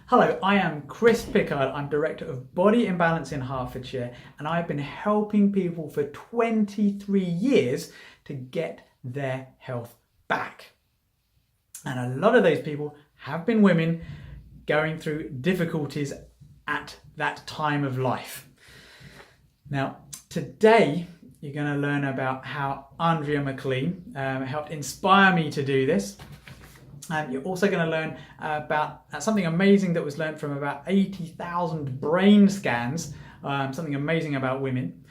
Hello, I am Chris Pickard. I'm Director of Body Imbalance in Hertfordshire, and I've been helping people for 23 years to get their health back. And a lot of those people have been women going through difficulties at that time of life. Now, today you're going to learn about how Andrea McLean helped inspire me to do this. You're also going to learn about something amazing that was learned from about 80,000 brain scans, something amazing about women.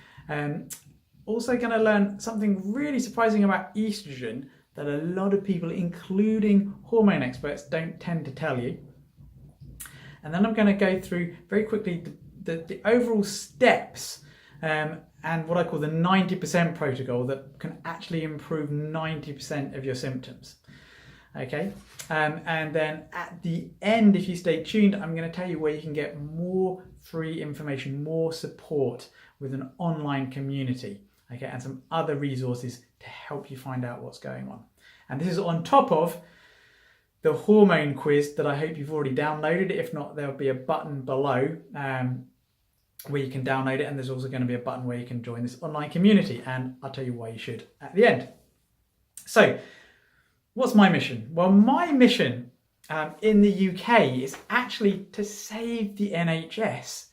Also going to learn something really surprising about estrogen that a lot of people, including hormone experts, don't tend to tell you. And then I'm going to go through very quickly the overall steps and what I call the 90% protocol that can actually improve 90% of your symptoms. Okay, and then at the end, if you stay tuned, I'm going to tell you where you can get more free information, more support with an online community, okay, and some other resources to help you find out what's going on. And this is on top of the hormone quiz that I hope you've already downloaded. If not, there'll be a button below where you can download it, and there's also going to be a button where you can join this online community, and I'll tell you why you should at the end. So, what's my mission? Well, my mission in the UK is actually to save the NHS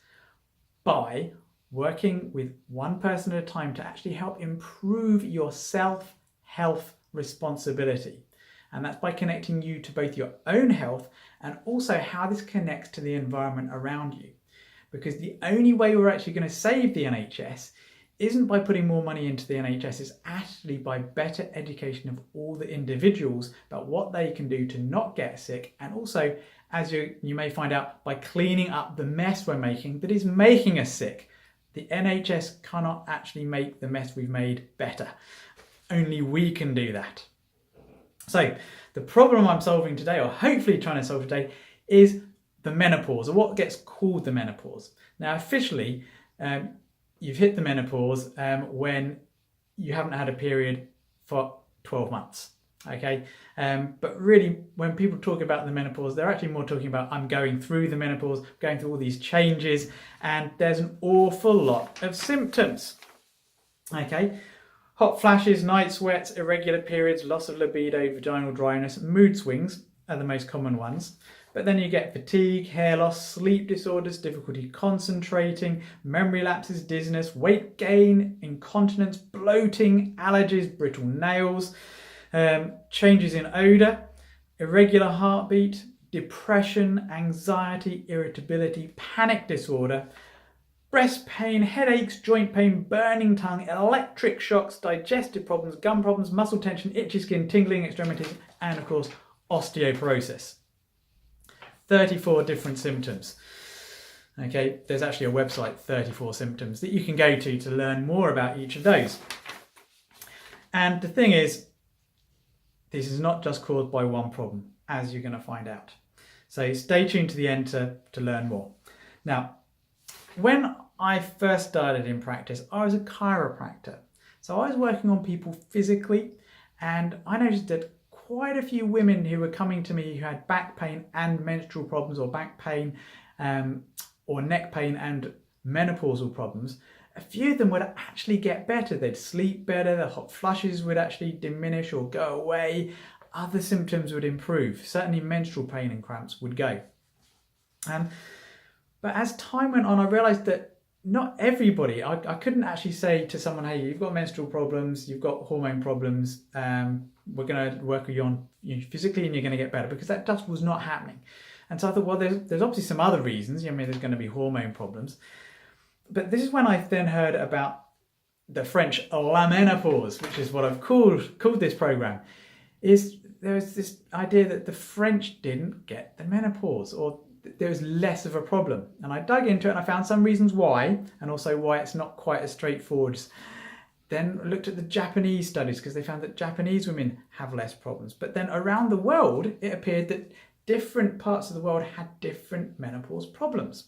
by working with one person at a time to actually help improve your self-health responsibility. And that's by connecting you to both your own health and also how this connects to the environment around you. Because the only way we're actually going to save the NHS isn't by putting more money into the NHS, it's actually by better education of all the individuals about what they can do to not get sick, and also, as you may find out, by cleaning up the mess we're making that is making us sick. The NHS cannot actually make the mess we've made better. Only we can do that. So the problem I'm solving today, or hopefully trying to solve today, is the menopause, or what gets called the menopause. Now officially, you've hit the menopause when you haven't had a period for 12 months, okay? But really, when people talk about the menopause, they're actually more talking about I'm going through the menopause, going through all these changes, and there's an awful lot of symptoms, okay? Hot flashes, night sweats, irregular periods, loss of libido, vaginal dryness, mood swings are the most common ones. But then you get fatigue, hair loss, sleep disorders, difficulty concentrating, memory lapses, dizziness, weight gain, incontinence, bloating, allergies, brittle nails, changes in odour, irregular heartbeat, depression, anxiety, irritability, panic disorder, breast pain, headaches, joint pain, burning tongue, electric shocks, digestive problems, gum problems, muscle tension, itchy skin, tingling extremities, and of course, osteoporosis. 34 different symptoms. Okay, there's actually a website, 34 Symptoms, that you can go to learn more about each of those. And the thing is, this is not just caused by one problem, as you're going to find out. So stay tuned to the end to learn more. Now, when I first started in practice, I was a chiropractor. So I was working on people physically, and I noticed that quite a few women who were coming to me who had back pain and menstrual problems, or back pain or neck pain and menopausal problems, a few of them would actually get better. They'd sleep better, the hot flushes would actually diminish or go away, other symptoms would improve, certainly menstrual pain and cramps would go. But as time went on, I realised that not everybody, I couldn't actually say to someone, hey, you've got menstrual problems, you've got hormone problems, we're going to work with you on physically and you're going to get better, because that just was not happening. And so I thought, well, there's obviously some other reasons. I mean, there's going to be hormone problems. But this is when I then heard about the French la menopause, which is what I've called this program. There's this idea that the French didn't get the menopause, or there was less of a problem. And I dug into it and I found some reasons why, and also why it's not quite as straightforward. Then looked at the Japanese studies, because they found that Japanese women have less problems. But then around the world, it appeared that different parts of the world had different menopause problems.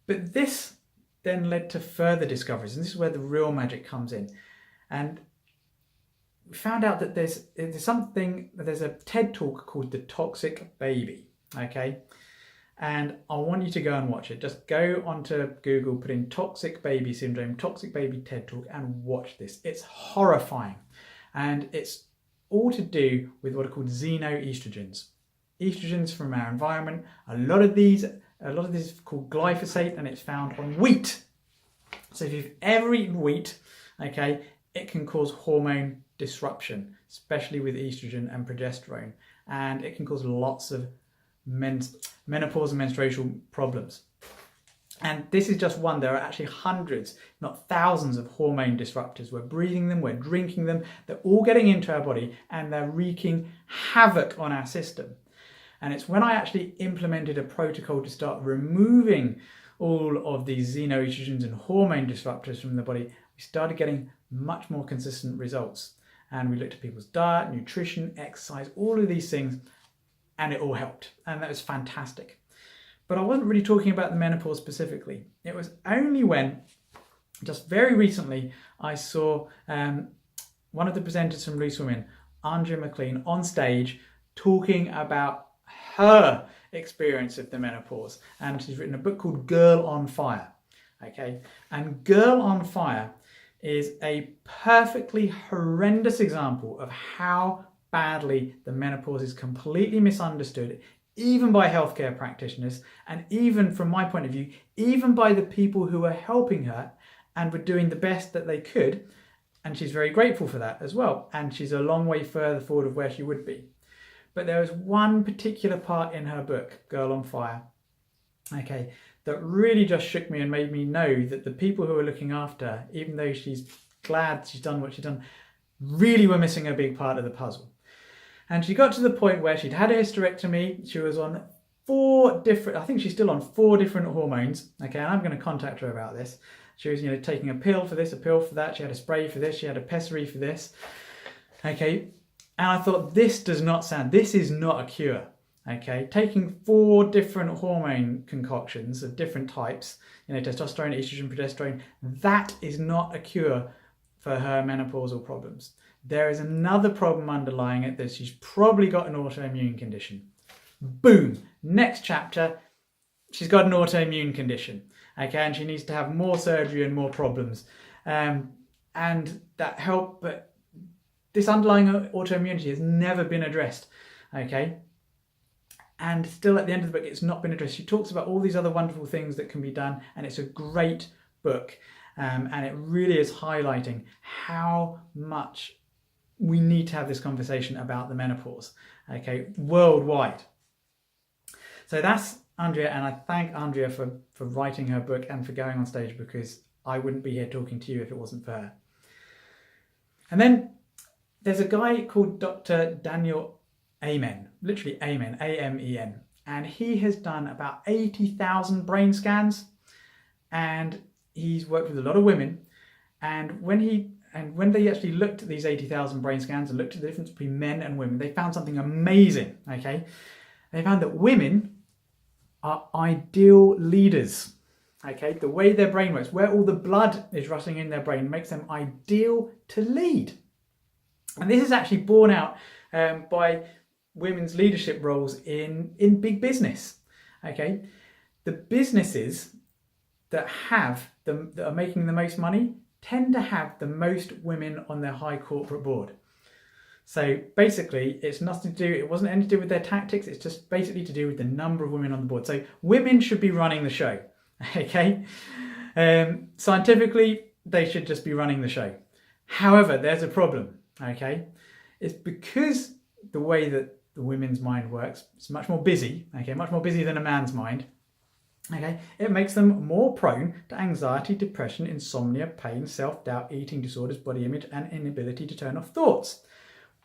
But this then led to further discoveries, and this is where the real magic comes in. And we found out that there's a TED talk called The Toxic Baby. okay? And I want you to go and watch it. Just go onto Google, put in toxic baby syndrome, toxic baby TED Talk, and watch this. It's horrifying. And it's all to do with what are called xenoestrogens. Estrogens from our environment. A lot of this is called glyphosate, and it's found on wheat. So if you've ever eaten wheat, okay, it can cause hormone disruption, especially with estrogen and progesterone. And it can cause lots of menopause and menstrual problems. And this is just one. There are actually hundreds, not thousands, of hormone disruptors. We're breathing them, we're drinking them, they're all getting into our body, and they're wreaking havoc on our system. And it's when I actually implemented a protocol to start removing all of these xenoestrogens and hormone disruptors from the body, we started getting much more consistent results. And we looked at people's diet, nutrition, exercise, all of these things, and it all helped. And that was fantastic. But I wasn't really talking about the menopause specifically. It was only when, just very recently, I saw one of the presenters from Loose Women, Andrea McLean, on stage talking about her experience of the menopause. And she's written a book called Girl on Fire. Okay, and Girl on Fire is a perfectly horrendous example of how badly the menopause is completely misunderstood, even by healthcare practitioners, and even from my point of view, even by the people who were helping her and were doing the best that they could. And she's very grateful for that as well. And she's a long way further forward of where she would be. But there was one particular part in her book, Girl on Fire, okay, that really just shook me and made me know that the people who were looking after her, even though she's glad she's done what she's done, really were missing a big part of the puzzle. And she got to the point where she'd had a hysterectomy. She was on I think she's still on 4 different hormones. Okay, and I'm going to contact her about this. She was, taking a pill for this, a pill for that. She had a spray for this. She had a pessary for this. Okay, and I thought, this is not a cure. Okay, taking 4 different hormone concoctions of different types, testosterone, estrogen, progesterone, that is not a cure for her menopausal problems. There is another problem underlying it, that she's probably got an autoimmune condition. Boom! Next chapter, she's got an autoimmune condition. Okay, and she needs to have more surgery and more problems. And that helped, but this underlying autoimmunity has never been addressed. Okay? And still at the end of the book, it's not been addressed. She talks about all these other wonderful things that can be done, and it's a great book. And it really is highlighting how much we need to have this conversation about the menopause, okay, worldwide. So that's Andrea, and I thank Andrea for writing her book and for going on stage, because I wouldn't be here talking to you if it wasn't for her. And then there's a guy called Dr. Daniel Amen, literally Amen, A-M-E-N, and he has done about 80,000 brain scans, and he's worked with a lot of women. And when they actually looked at these 80,000 brain scans and looked at the difference between men and women, they found something amazing, okay? They found that women are ideal leaders, okay? The way their brain works, where all the blood is rushing in their brain, makes them ideal to lead. And this is actually borne out by women's leadership roles in big business, okay? The businesses that are making the most money tend to have the most women on their high corporate board. So basically, it wasn't anything to do with their tactics, it's just basically to do with the number of women on the board. So women should be running the show, okay? Scientifically, they should just be running the show. However, there's a problem, okay? It's because the way that the women's mind works, it's much more busy, okay? Much more busy than a man's mind. Okay, it makes them more prone to anxiety, depression, insomnia, pain, self-doubt, eating disorders, body image, and inability to turn off thoughts.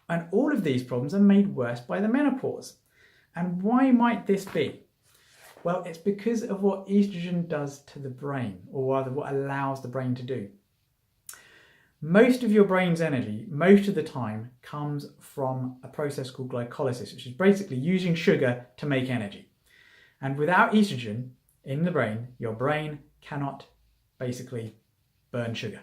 And all of these problems are made worse by the menopause. And why might this be? Well, it's because of what estrogen does to the brain, or rather what allows the brain to do. Most of your brain's energy, most of the time, comes from a process called glycolysis, which is basically using sugar to make energy. And without estrogen in the brain, your brain cannot basically burn sugar.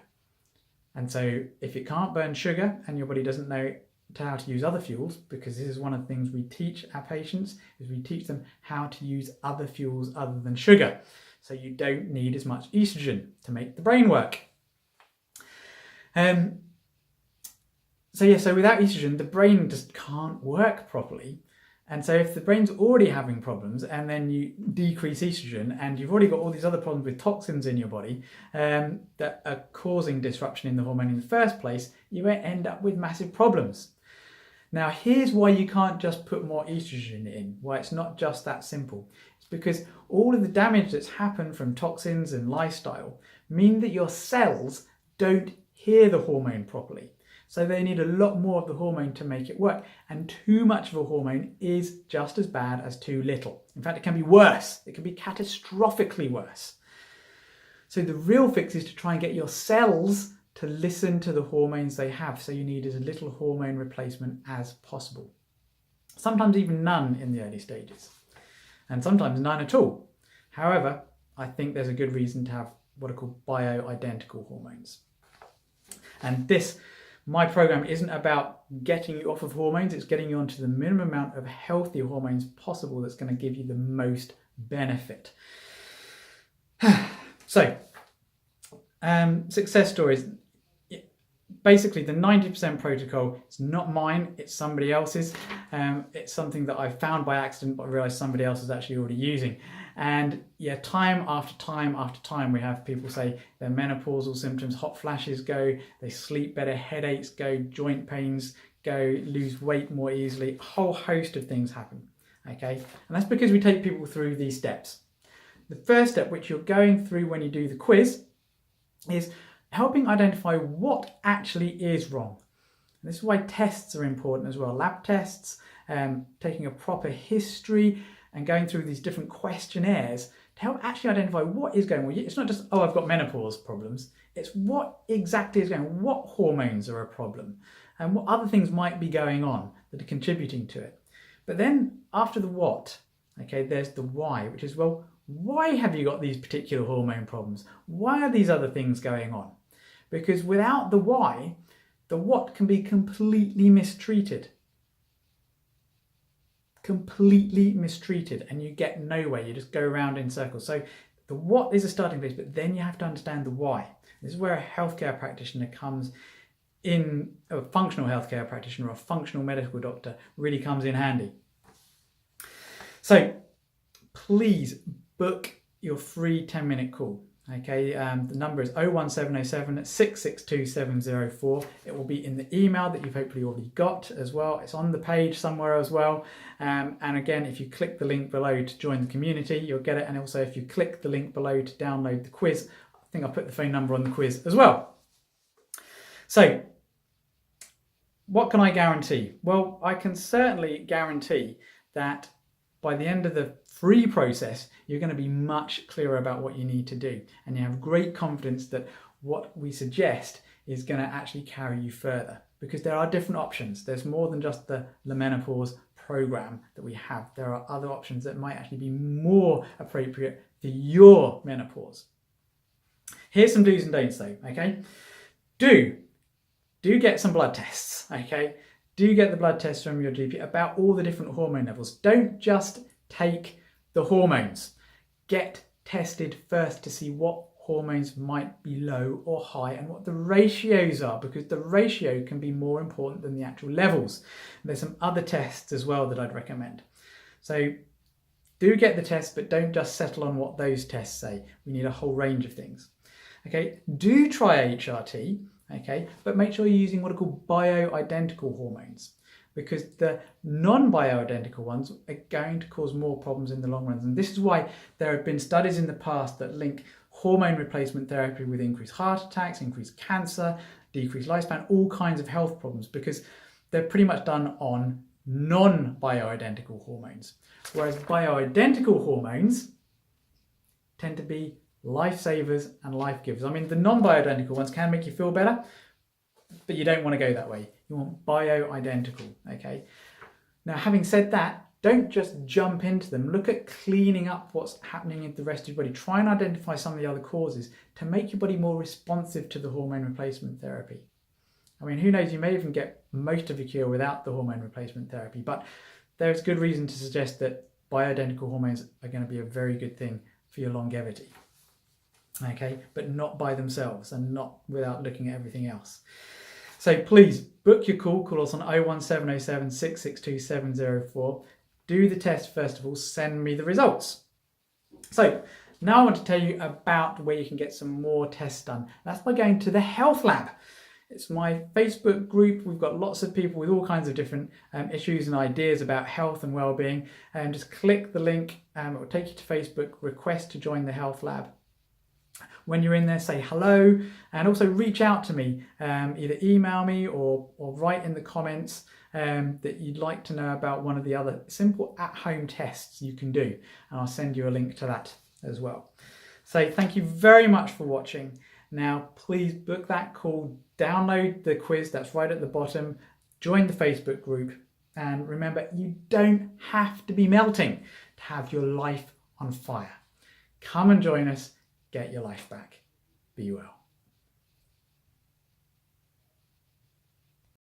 And so if it can't burn sugar and your body doesn't know to how to use other fuels, because this is one of the things we teach our patients, is we teach them how to use other fuels other than sugar. So you don't need as much estrogen to make the brain work. So without estrogen, the brain just can't work properly. And so if the brain's already having problems and then you decrease estrogen and you've already got all these other problems with toxins in your body that are causing disruption in the hormone in the first place, you may end up with massive problems. Now, here's why you can't just put more estrogen in, why it's not just that simple. It's because all of the damage that's happened from toxins and lifestyle mean that your cells don't hear the hormone properly. So they need a lot more of the hormone to make it work. And too much of a hormone is just as bad as too little. In fact, it can be worse. It can be catastrophically worse. So the real fix is to try and get your cells to listen to the hormones they have. So you need as little hormone replacement as possible. Sometimes even none in the early stages. And sometimes none at all. However, I think there's a good reason to have what are called bioidentical hormones. And my program isn't about getting you off of hormones, it's getting you onto the minimum amount of healthy hormones possible that's going to give you the most benefit. So, success stories. Basically, the 90% protocol, it's not mine, it's somebody else's. It's something that I found by accident, but I realized somebody else is actually already using. And yeah, time after time after time, we have people say their menopausal symptoms, hot flashes go, they sleep better, headaches go, joint pains go, lose weight more easily, a whole host of things happen, okay? And that's because we take people through these steps. The first step, which you're going through when you do the quiz, is helping identify what actually is wrong. And this is why tests are important as well. Lab tests, taking a proper history and going through these different questionnaires to help actually identify what is going on. It's not just, oh, I've got menopause problems. It's what exactly is going on, what hormones are a problem, and what other things might be going on that are contributing to it. But then after the what, okay, there's the why, which is, well, why have you got these particular hormone problems? Why are these other things going on? Because without the why, the what can be completely mistreated. Completely mistreated, and you get nowhere. You just go around in circles. So the what is a starting place, but then you have to understand the why. This is where a healthcare practitioner comes in, a functional healthcare practitioner or a functional medical doctor really comes in handy. So please book your free 10-minute call. Okay, the number is 01707 662 704. It will be in the email that you've hopefully already got as well. It's on the page somewhere as well. And again, if you click the link below to join the community, you'll get it. And also, if you click the link below to download the quiz, I think I'll put the phone number on the quiz as well. So, what can I guarantee? Well, I can certainly guarantee that by the end of the free process, you're going to be much clearer about what you need to do. And you have great confidence that what we suggest is going to actually carry you further. Because there are different options. There's more than just the menopause program that we have. There are other options that might actually be more appropriate for your menopause. Here's some do's and don'ts though, okay? Do get some blood tests, okay? Do get the blood tests from your GP about all the different hormone levels. Don't just take the hormones. Get tested first to see what hormones might be low or high and what the ratios are, because the ratio can be more important than the actual levels. There's some other tests as well that I'd recommend. So do get the tests, but don't just settle on what those tests say. We need a whole range of things. Okay, do try HRT, okay, but make sure you're using what are called bioidentical hormones, because the non-bioidentical ones are going to cause more problems in the long run. And this is why there have been studies in the past that link hormone replacement therapy with increased heart attacks, increased cancer, decreased lifespan, all kinds of health problems, because they're pretty much done on non-bioidentical hormones. Whereas bioidentical hormones tend to be lifesavers and life givers. I mean, the non-bioidentical ones can make you feel better, but you don't want to go that way. You want bioidentical, okay? Now, having said that, don't just jump into them. Look at cleaning up what's happening in the rest of your body. Try and identify some of the other causes to make your body more responsive to the hormone replacement therapy, I mean, who knows, you may even get most of your cure without the hormone replacement therapy, but there's good reason to suggest that bioidentical hormones are going to be a very good thing for your longevity. Okay, but not by themselves and not without looking at everything else. So please book your call us on 01707 662 704. Do the test first of all, send me the results. So now I want to tell you about where you can get some more tests done. That's by going to the Health Lab. It's my Facebook group. We've got lots of people with all kinds of different issues and ideas about health and well-being. And just click the link. It will take you to Facebook. Request to join the Health Lab. When you're in there, say hello, and also reach out to me. Either email me or write in the comments that you'd like to know about one of the other simple at-home tests you can do. And I'll send you a link to that as well. So thank you very much for watching. Now, please book that call, download the quiz that's right at the bottom, join the Facebook group, and remember, you don't have to be melting to have your life on fire. Come and join us, get your life back. Be well.